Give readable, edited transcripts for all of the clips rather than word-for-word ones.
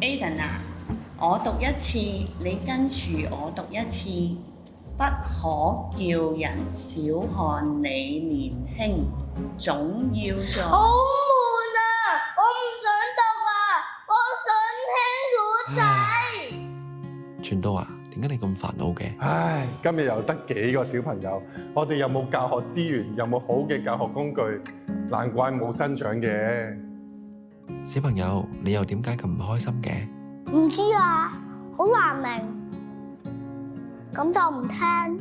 Aiden 啊，我讀一次，你跟住我讀一次。不可叫人小看你年輕，總要做。好悶啊！我唔想讀啊！我想聽古仔。傳道啊，點解你咁煩惱嘅？唉，今日又得幾個小朋友，我哋有冇教學資源，有冇好嘅教學工具，難怪冇增長嘅。小朋友，你又點解咁唔開心嘅？唔知啊，好難明。咁就唔聽，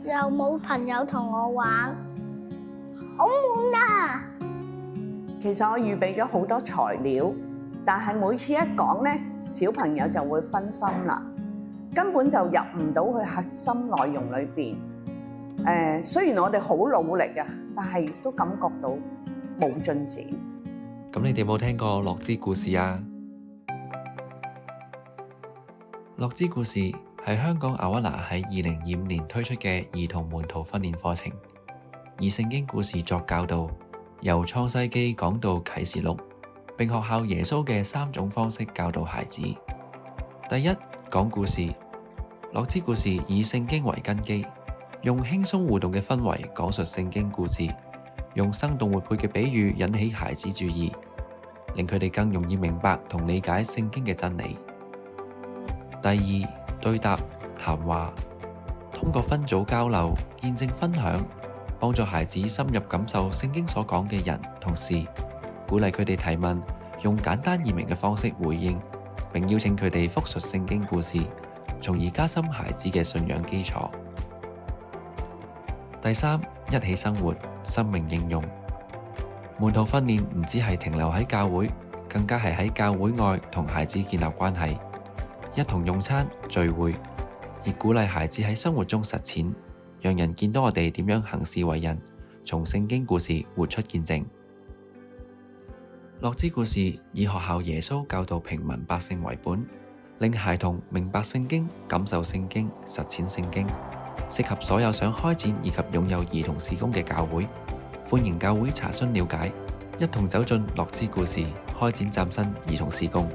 又冇朋友同我玩，好悶啊！其實我預備咗好多材料，但係每次一講呢，小朋友就會分心啦，根本就入唔到去核心內容裏邊。雖然我哋好努力啊，但係都感覺到冇進展。咁你哋有冇聽過樂之故事啊？樂之故事係香港亞灣拿喺2025年推出嘅兒童門徒訓練課程，以聖經故事作教導，由創世記講到啟示錄，並學效耶穌嘅3種方式教導孩子。第一，講故事。樂之故事以聖經為根基，用輕鬆互動嘅氛圍講述聖經故事，用生動活潑嘅比喻引起孩子注意，令佢哋更容易明白同理解聖經嘅真理。第二，對答談話，通過分組交流、見證分享，幫助孩子深入感受聖經所講嘅人同事，鼓勵佢哋提問，用簡單易明嘅方式回應，並邀請佢哋複述聖經故事，從而加深孩子嘅信仰基礎。第三，一起生活，生命應用。門徒訓練唔只係停留喺教會，更加係喺教會外同孩子建立關係，一同用餐聚會，亦鼓勵孩子喺生活中實踐，讓人見到我哋點樣行事為人，從聖經故事活出見證。樂之故事以學效耶穌教導平民百姓為本，令孩童明白聖經、感受聖經、實踐聖經，適合所有想開展以及擁有兒童事工嘅教會。歡迎教會查詢了解，一同走進樂之故事，開展嶄新兒童事工。